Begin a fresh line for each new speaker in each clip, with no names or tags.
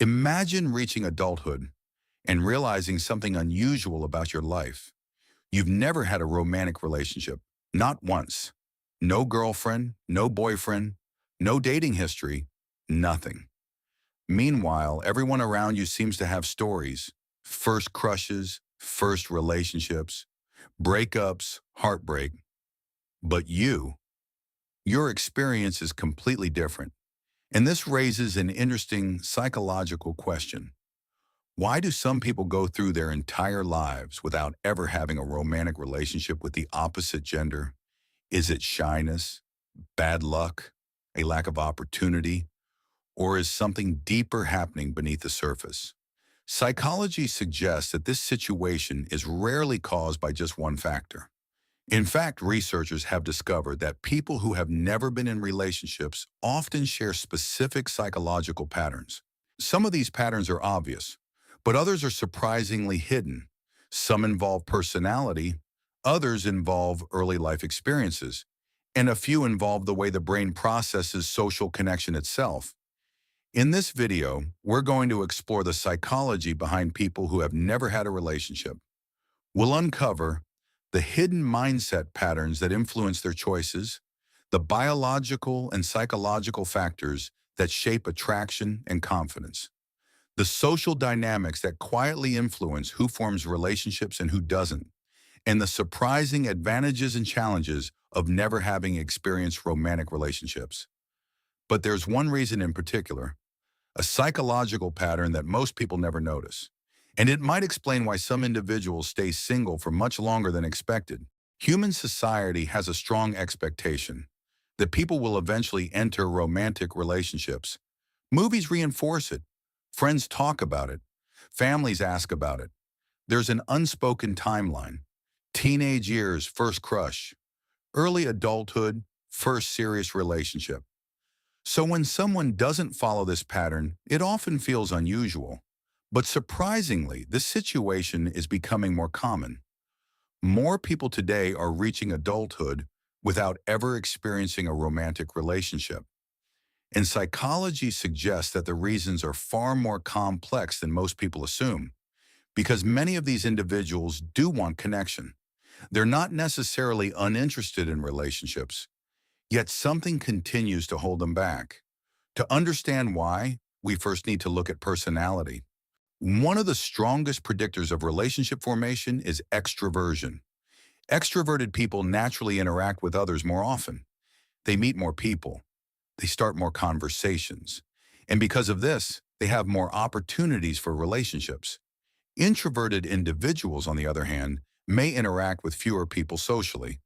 Imagine reaching adulthood and realizing something unusual about your life. You've never had a romantic relationship, not once. No girlfriend, no boyfriend, no dating history, nothing. Meanwhile, everyone around you seems to have stories, first crushes, first relationships, breakups, heartbreak. But your experience is completely different. And this raises an interesting psychological question. Why do some people go through their entire lives without ever having a romantic relationship with the opposite gender? Is it shyness, bad luck, a lack of opportunity, or is something deeper happening beneath the surface? Psychology suggests that this situation is rarely caused by just one factor. In fact, researchers have discovered that people who have never been in relationships often share specific psychological patterns. Some of these patterns are obvious, but others are surprisingly hidden. Some involve personality, others involve early life experiences, and a few involve the way the brain processes social connection itself. In this video, we're going to explore the psychology behind people who have never had a relationship. We'll uncover the hidden mindset patterns that influence their choices, the biological and psychological factors that shape attraction and confidence, the social dynamics that quietly influence who forms relationships and who doesn't, and the surprising advantages and challenges of never having experienced romantic relationships. But there's one reason in particular, a psychological pattern that most people never notice. And it might explain why some individuals stay single for much longer than expected. Human society has a strong expectation that people will eventually enter romantic relationships. Movies reinforce it. Friends talk about it. Families ask about it. There's an unspoken timeline. Teenage years, first crush. Early adulthood, first serious relationship. So when someone doesn't follow this pattern, it often feels unusual. But surprisingly, this situation is becoming more common. More people today are reaching adulthood without ever experiencing a romantic relationship. And psychology suggests that the reasons are far more complex than most people assume, because many of these individuals do want connection. They're not necessarily uninterested in relationships, yet something continues to hold them back. To understand why, we first need to look at personality. One of the strongest predictors of relationship formation is extroversion. Extroverted people naturally interact with others more often. They meet more people. They start more conversations. And because of this, they have more opportunities for relationships. Introverted individuals, on the other hand, may interact with fewer people socially.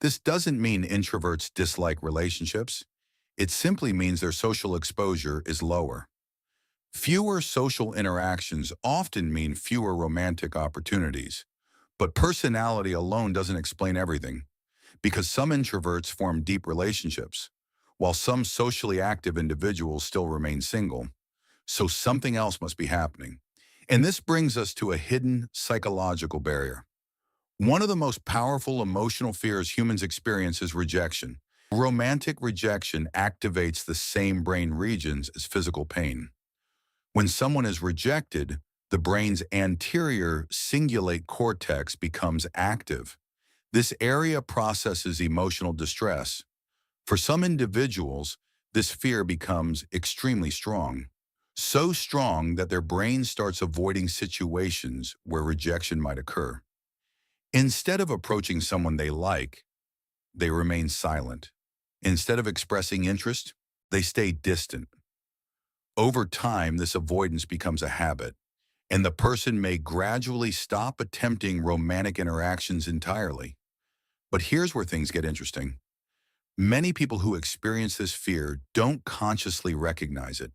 This doesn't mean introverts dislike relationships. It simply means their social exposure is lower. Fewer social interactions often mean fewer romantic opportunities. But personality alone doesn't explain everything, because some introverts form deep relationships, while some socially active individuals still remain single. So something else must be happening. And this brings us to a hidden psychological barrier. One of the most powerful emotional fears humans experience is rejection. Romantic rejection activates the same brain regions as physical pain. When someone is rejected, the brain's anterior cingulate cortex becomes active. This area processes emotional distress. For some individuals, this fear becomes extremely strong. So strong that their brain starts avoiding situations where rejection might occur. Instead of approaching someone they like, they remain silent. Instead of expressing interest, they stay distant. Over time, this avoidance becomes a habit, and the person may gradually stop attempting romantic interactions entirely. But here's where things get interesting. Many people who experience this fear don't consciously recognize it.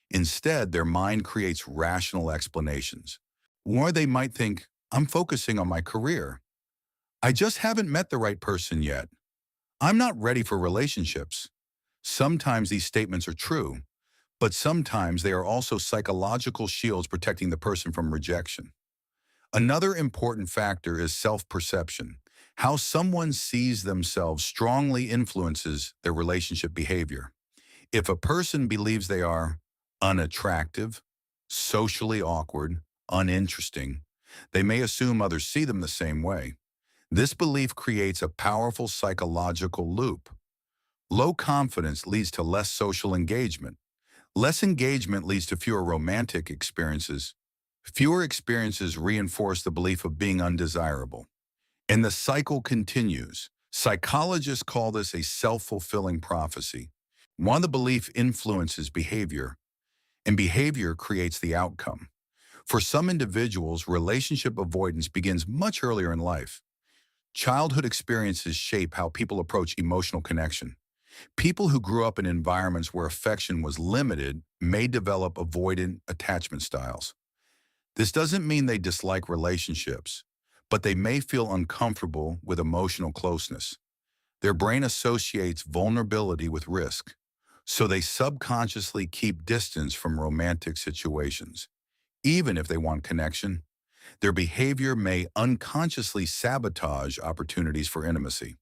Instead, their mind creates rational explanations. Or they might think, I'm focusing on my career. I just haven't met the right person yet. I'm not ready for relationships. Sometimes these statements are true, but sometimes they are also psychological shields protecting the person from rejection. Another important factor is self-perception. How someone sees themselves strongly influences their relationship behavior. If a person believes they are unattractive, socially awkward, uninteresting. They may assume others see them the same way. This belief creates a powerful psychological loop. Low confidence leads to less social engagement. Less engagement leads to fewer romantic experiences. Fewer experiences reinforce the belief of being undesirable. And the cycle continues. Psychologists call this a self-fulfilling prophecy. One, the belief influences behavior, and behavior creates the outcome. For some individuals, relationship avoidance begins much earlier in life. Childhood experiences shape how people approach emotional connection. People who grew up in environments where affection was limited may develop avoidant attachment styles. This doesn't mean they dislike relationships, but they may feel uncomfortable with emotional closeness. Their brain associates vulnerability with risk, so they subconsciously keep distance from romantic situations. Even if they want connection, their behavior may unconsciously sabotage opportunities for intimacy.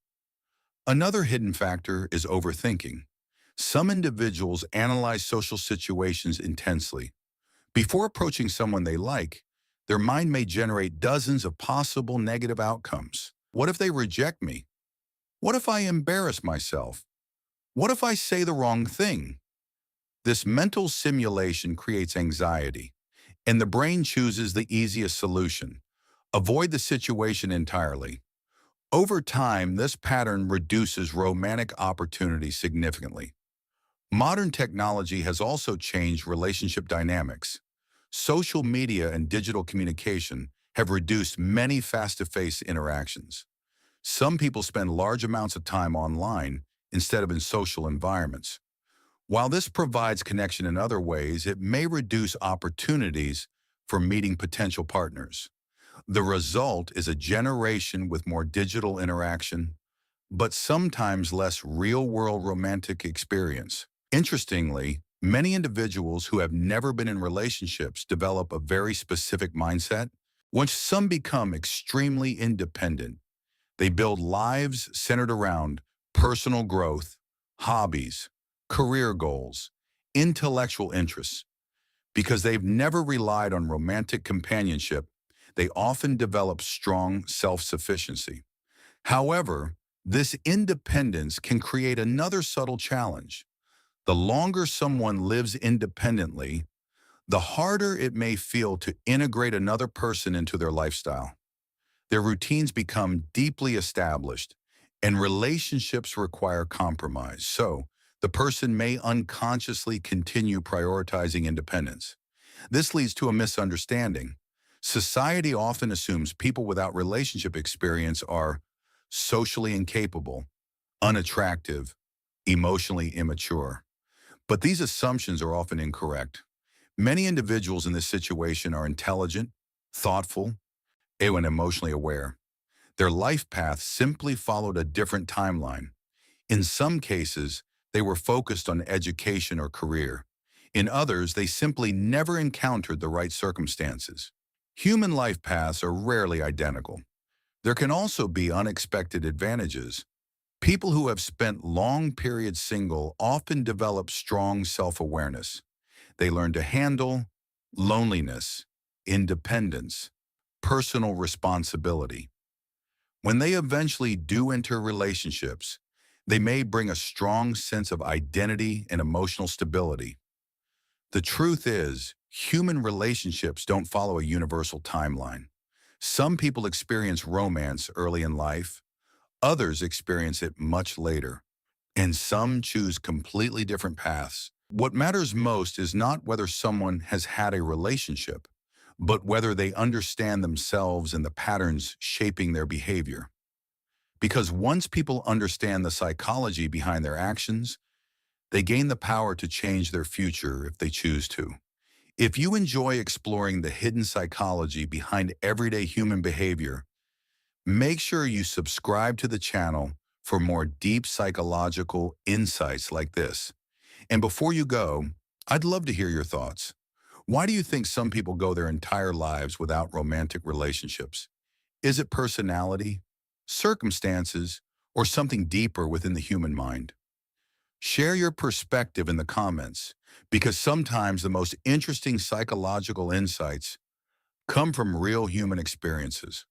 Another hidden factor is overthinking. Some individuals analyze social situations intensely. Before approaching someone they like, their mind may generate dozens of possible negative outcomes. What if they reject me? What if I embarrass myself? What if I say the wrong thing? This mental simulation creates anxiety, and the brain chooses the easiest solution. Avoid the situation entirely. Over time, this pattern reduces romantic opportunities significantly. Modern technology has also changed relationship dynamics. Social media and digital communication have reduced many face-to-face interactions. Some people spend large amounts of time online instead of in social environments. While this provides connection in other ways, it may reduce opportunities for meeting potential partners. The result is a generation with more digital interaction, but sometimes less real-world romantic experience. Interestingly, many individuals who have never been in relationships develop a very specific mindset. Once some become extremely independent, they build lives centered around personal growth, hobbies, career goals, intellectual interests. Because they've never relied on romantic companionship, they often develop strong self-sufficiency. However, this independence can create another subtle challenge. The longer someone lives independently, the harder it may feel to integrate another person into their lifestyle. Their routines become deeply established, and relationships require compromise. So, the person may unconsciously continue prioritizing independence. This leads to a misunderstanding. Society often assumes people without relationship experience are socially incapable, unattractive, emotionally immature. But these assumptions are often incorrect. Many individuals in this situation are intelligent, thoughtful, and emotionally aware. Their life path simply followed a different timeline. In some cases, they were focused on education or career. In others, they simply never encountered the right circumstances. Human life paths are rarely identical. There can also be unexpected advantages. People who have spent long periods single often develop strong self-awareness. They learn to handle loneliness, independence, personal responsibility. When they eventually do enter relationships, they may bring a strong sense of identity and emotional stability. The truth is, human relationships don't follow a universal timeline. Some people experience romance early in life, others experience it much later, and some choose completely different paths. What matters most is not whether someone has had a relationship, but whether they understand themselves and the patterns shaping their behavior. Because once people understand the psychology behind their actions, they gain the power to change their future if they choose to. If you enjoy exploring the hidden psychology behind everyday human behavior, make sure you subscribe to the channel for more deep psychological insights like this. And before you go, I'd love to hear your thoughts. Why do you think some people go their entire lives without romantic relationships? Is it personality, circumstances, or something deeper within the human mind? Share your perspective in the comments because sometimes the most interesting psychological insights come from real human experiences.